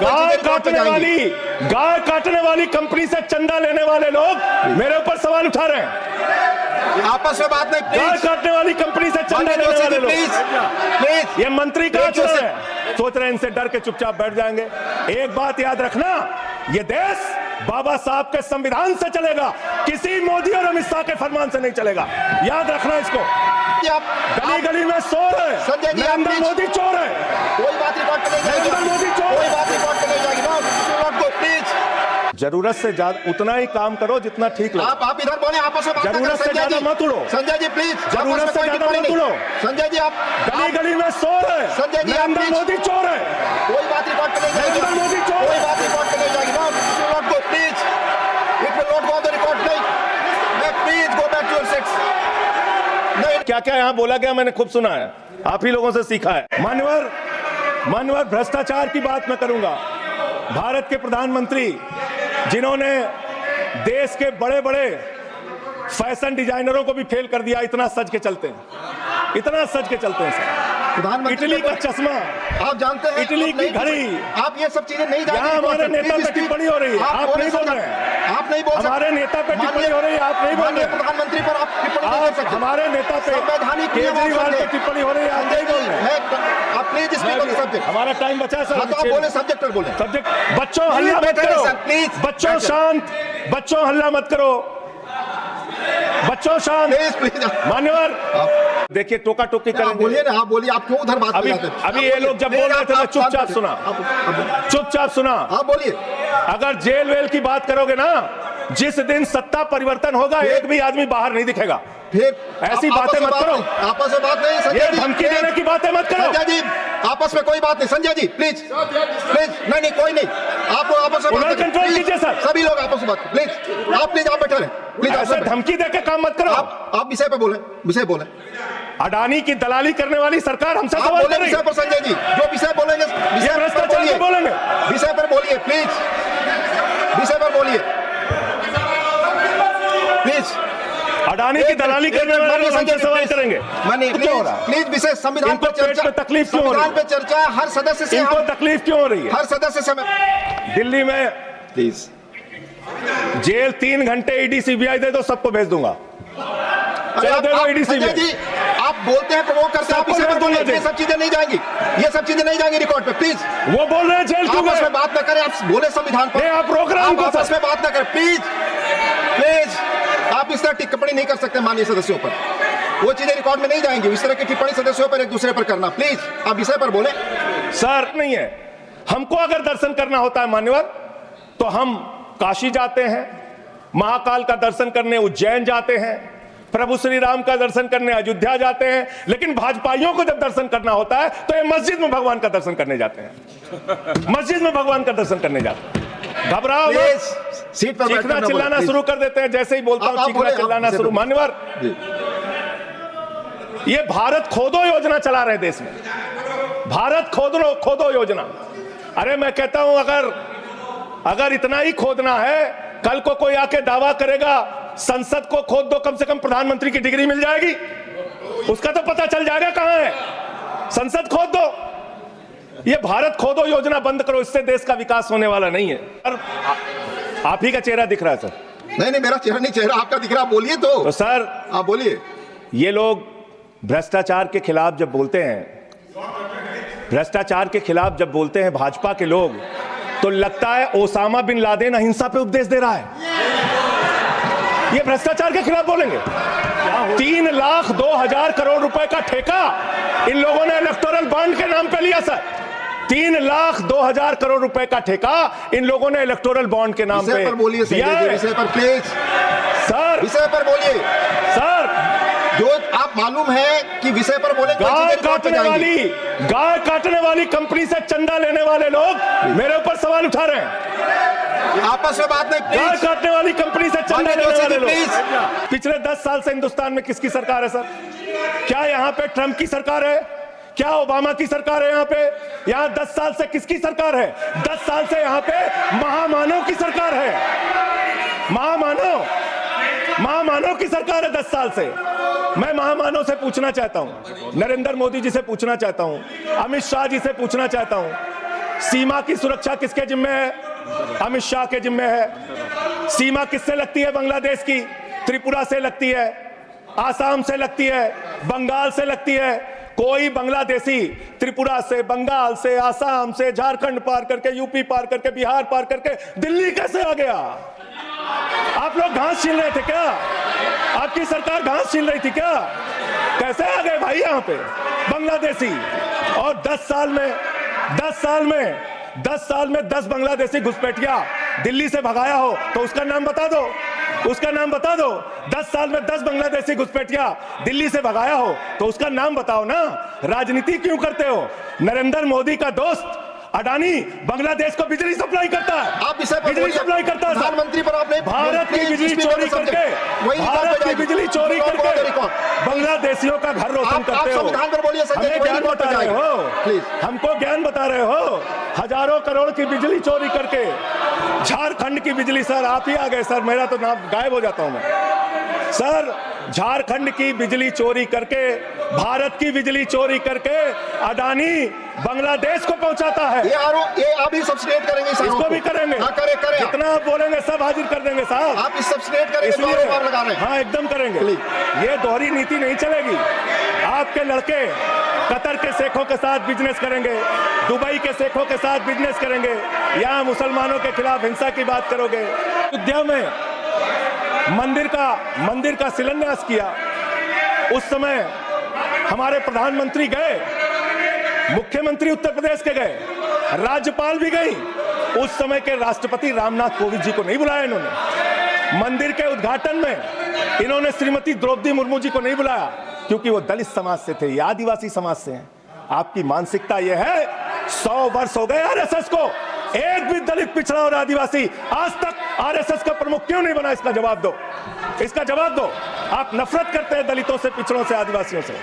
गाय काटने वाली कंपनी से चंदा लेने वाले लोग मेरे ऊपर सवाल उठा रहे हैं। आपस में बात नहीं, गाय काटने वाली कंपनी से चंदा लेने वाले लोग, प्लीज। ये मंत्री कहाँ सोच रहे हैं इनसे डर के चुपचाप बैठ जाएंगे। एक बात याद रखना, ये देश बाबा साहब के संविधान से चलेगा, किसी मोदी और अमित शाह के फरमान से नहीं चलेगा। याद रखना इसको। गली गली में शोर है, संजय जी, नरेंद्र मोदी चोर है। कोई बात रिकॉर्ड पे नहीं जाएगी, नरेंद्र मोदी चोर, कोई बात रिकॉर्ड पे नहीं जाएगी। प्लीज, जरूरत से ज्यादा उतना ही काम करो जितना ठीक लगे। आप इधर बोले, आपस में बात करें। जरूरत से ज्यादा मत उड़ो संजय जी, प्लीज। जरूरत से ज्यादा मत उड़ो संजय जी, आप गली गली में शोर है, संजय जी, नरेंद्र मोदी चोर है। कोई बात रिकॉर्ड पे नहीं जाएगी, नरेंद्र मोदी चोर, कोई बात रिकॉर्ड पे नहीं जाएगी। Not go, please, it will not go the record. नहीं, please go back to your seats. नहीं, क्या क्या यहाँ बोला गया मैंने खूब सुना है, आप ही लोगों से सीखा है। मान्यवर भ्रष्टाचार की बात मैं करूंगा। भारत के प्रधानमंत्री जिन्होंने देश के बड़े बड़े फैशन डिजाइनरों को भी फेल कर दिया, इतना सज के चलते हैं, इतना सज के चलते हैं सर। इटली का चश्मा, आप जानते हैं, इटली की घड़ी, आप ये सब चीजें नहीं जानते। यहाँ हमारे नेता पे टिप्पणी हो रही है, आप नहीं बोल रहे हैं। आप नहीं बोल सकते। हमारे नेता पे टिप्पणी हो रही है, आप नहीं बोल रहे। प्रधानमंत्री पर आप टिप्पणी नहीं कर सकते। हमारे नेता पे केजरीवाल पे टिप्पणी हो रही है, आप नहीं बोल रहे। आप प्लीज स्पीक ऑन सब्जेक्ट। हमारा टाइम बचा सर। तो आप बोले सब्जेक्ट पर बोले। सब्जेक्ट। बच्चों हल्ला मत करो, प्लीज। बच्चों शांत, बच्चों हल्ला मत करो, बच्चों शांत। प्लीज मान्यवर देखिए, टोका टोकी करेंगे। बोलिए ना, आप बोलिए, आप क्यों उधर बात कर रहे थे? अभी ये लोग जब बोल रहे थे मैं चुपचाप सुना, चुपचाप सुना। आप बोलिए। अगर जेल वेल की बात करोगे ना, जिस दिन सत्ता परिवर्तन होगा एक भी आदमी बाहर नहीं दिखेगा। फिर ऐसी बातें मत करो, आपस में बात नहीं। संजय जी, धमकी देने की बातें मत करो। संजय जी, आपस में कोई बात नहीं। Sanjay ji, please please. नहीं, कोई नहीं। आप आपस में कंट्रोल कीजिए सर, सभी लोग आपस में बात। प्लीज आप बैठे रहे। प्लीज ऐसे धमकी देकर काम मत करो। आप विषय पे बोले, विषय बोले। अडानी की दलाली करने वाली सरकार हमसे सवाल कर रही है। विषय पर संजय जी, जो विषय बोलेंगे विषय पर बोलिए, बोलेंगे विषय पर बोलिए। प्लीज विषय पर बोलिए, प्लीज। अडानी की दलाली करने वाले हमसे सवाल करेंगे। प्लीज विषय संविधान पर चर्चा, तकलीफ क्यों हो रही है? संविधान पे चर्चा, हर सदस्य से इनको तकलीफ क्यों हो रही है? हर सदस्य से दिल्ली में प्लीज जेल 3 घंटे ईडी सीबीआई दे दो, सबको भेज दूंगा। चलो दे दो ईडी सीबीआई। जी, आप बोलते हैं, प्रवोक करते हैं, ये सब चीजें नहीं जाएंगी, ये सब चीजें नहीं जाएंगी रिकॉर्ड पे। प्लीज वो बोल रहे हैं जेल क्यों आपस में बात न करें। आप बोले संविधान पर, आप प्रोग्राम को आपस में बात न करें। प्लीज प्लीज, आप इस तरह टिप्पणी नहीं कर सकते माननीय सदस्यों पर, वो चीजें रिकॉर्ड में नहीं जाएंगी। इस तरह की टिप्पणी सदस्यों पर एक दूसरे पर करना, प्लीज आप विषय पर बोले। सर नहीं है, हमको अगर दर्शन करना होता है मान्यवर, तो हम काशी जाते हैं, महाकाल का दर्शन करने उज्जैन जाते हैं, प्रभु श्री राम का दर्शन करने अयोध्या जाते हैं। लेकिन भाजपाइयों को जब दर्शन करना होता है तो ये मस्जिद में भगवान का दर्शन करने जाते हैं, मस्जिद में भगवान का दर्शन करने जाते हैं। घबराओ मत, सीट पर चीखना चिल्लाना शुरू कर देते हैं, जैसे ही बोलता हूं चीखना चिल्लाना शुरू। मान्यवर ये भारत खोदो योजना चला रहे देश में, भारत खोदो योजना। अरे मैं कहता हूं, अगर इतना ही खोदना है, कल को कोई आके दावा करेगा संसद को खोद दो, कम से कम प्रधानमंत्री की डिग्री मिल जाएगी, उसका तो पता चल जाएगा कहां है। संसद खोद दो, ये भारत खोदो योजना बंद करो, इससे देश का विकास होने वाला नहीं है। आप ही का चेहरा दिख रहा है सर। नहीं, मेरा चेहरा नहीं, चेहरा आपका दिख रहा। बोलिए तो सर आप बोलिए। ये लोग भ्रष्टाचार के खिलाफ जब बोलते हैं, भ्रष्टाचार के खिलाफ जब बोलते हैं भाजपा के लोग, तो लगता है ओसामा बिन लादेन अहिंसा पे उपदेश दे रहा है। ये भ्रष्टाचार के खिलाफ बोलेंगे। 3,02,000 करोड़ रुपए का ठेका इन लोगों ने इलेक्टोरल बॉन्ड के नाम पे लिया सर। 3,02,000 करोड़ रुपए का ठेका इन लोगों ने इलेक्टोरल बॉन्ड के नाम पे दिया है। विषय पर प्लीज सर, विषय पर बोलिए सर। जो आप मालूम है कि विषय पर बोले। गाय काटने वाली कंपनी से चंदा लेने वाले लोग मेरे ऊपर सवाल उठा रहे हैं। आपस में बात नहीं। गाय काटने वाली कंपनी से चंदा लेने वाले लोग। पिछले 10 साल से हिंदुस्तान में किसकी सरकार है सर? क्या यहाँ पे ट्रंप की सरकार है? क्या ओबामा की सरकार है? यहाँ 10 साल से किसकी सरकार है? 10 साल से यहाँ पे महामानव की सरकार है। महामानव की सरकार है 10 साल से। मैं महामानव से पूछना चाहता हूं, नरेंद्र मोदी जी से पूछना चाहता हूं, अमित शाह जी से पूछना चाहता हूं, सीमा की सुरक्षा किसके जिम्मे है? अमित शाह के जिम्मे है। सीमा किससे लगती है बांग्लादेश की? त्रिपुरा से लगती है, आसाम से लगती है, बंगाल से लगती है। कोई बांग्लादेशी त्रिपुरा से, बंगाल से, आसाम से, झारखंड पार करके, यूपी पार करके, बिहार पार करके दिल्ली कैसे आ गया? आप लोग घास छीन रहे थे क्या? आपकी सरकार घास छीन रही थी क्या? कैसे आ गए भाई यहाँ पे बांग्लादेशी? और 10 साल में 10 बांग्लादेशी घुसपैठिया दिल्ली से भगाया हो तो उसका नाम बता दो, उसका नाम बता दो। 10 साल में 10 बांग्लादेशी घुसपैठिया दिल्ली से भगाया हो तो उसका नाम बताओ ना। राजनीति क्यों करते हो? नरेंद्र मोदी का दोस्त अडानी बांग्लादेश को बिजली सप्लाई करता है, आप बिजली सप्लाई करता है। प्रधानमंत्री पर आपने भारत की बिजली चोरी करके, भारत की बिजली चोरी करके बांग्लादेशियों का घर रोशन करते हो। हमें ज्ञान बता रहे हो, हमको ज्ञान बता रहे हो। हजारों करोड़ की बिजली चोरी करके झारखंड की बिजली, सर आप ही आ गए सर, मेरा तो नाम गायब हो जाता हूं मैं सर। झारखंड की बिजली चोरी करके, भारत की बिजली चोरी करके अडानी बांग्लादेश को पहुंचाता है। ये आप ही सब्सिडेट करेंगे, इसको भी करेंगे। हाँ, करें। जितना आप बोलेंगे सब हाजिर कर देंगे साहब। आप इस सब्सिडेट करेंगे, इसलिए लगा रहे हैं। हाँ एकदम करेंगे। ये दोहरी नीति नहीं चलेगी। आपके लड़के कतर के शेखों के साथ बिजनेस करेंगे, दुबई के शेखों के साथ बिजनेस करेंगे, यहाँ मुसलमानों के खिलाफ हिंसा की बात करोगे। अयोध्या में मंदिर का शिलान्यास किया, उस समय हमारे प्रधानमंत्री गए, मुख्यमंत्री उत्तर प्रदेश के गए, राज्यपाल भी गई। उस समय के राष्ट्रपति रामनाथ कोविंद जी को नहीं बुलाया इन्होंने। मंदिर के उद्घाटन में इन्होंने श्रीमती द्रौपदी मुर्मू जी को नहीं बुलाया क्योंकि वो दलित समाज से थे, ये आदिवासी समाज से हैं। आपकी मानसिकता ये है। 100 वर्ष हो गए आरएसएस को, एक भी दलित, पिछड़ा और आदिवासी आज तक आरएसएस का प्रमुख क्यों नहीं बना? इसका जवाब दो, इसका जवाब दो। आप नफरत करते हैं दलितों से, पिछड़ों से, आदिवासियों से,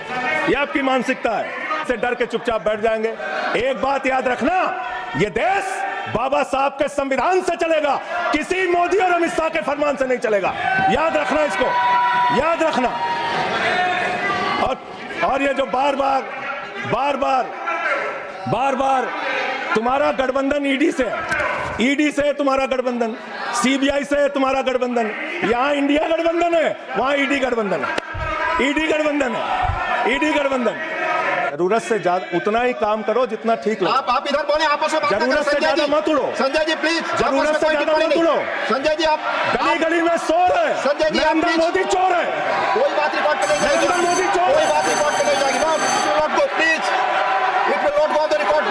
ये आपकी मानसिकता है। से डर के चुपचाप बैठ जाएंगे। एक बात याद रखना, ये देश बाबा साहब के संविधान से चलेगा, किसी मोदी और अमित शाह के फरमान से नहीं चलेगा। याद रखना, इसको याद रखना। और ये जो बार बार तुम्हारा गठबंधन ईडी से है, तुम्हारा गठबंधन सीबीआई से है, तुम्हारा गठबंधन। यहाँ इंडिया गठबंधन है, वहां ईडी गठबंधन है, ईडी गठबंधन। जरूरत से ज्यादा उतना ही काम करो जितना ठीक लगे। आप इधर बोले, आपस में जरूरत से ज्यादा मत उड़ो। संजय जी प्लीज, जरूरत से ज्यादा मत उड़ो। संजय जी आप गली में शोर है, संजय जी नरेंद्र मोदी चोर है, कोई बात रिकॉर्ड पे नहीं जाएगी, नरेंद्र मोदी चोर, कोई बात रिकॉर्ड पे नहीं जाएगी। Please, it will not go on the record.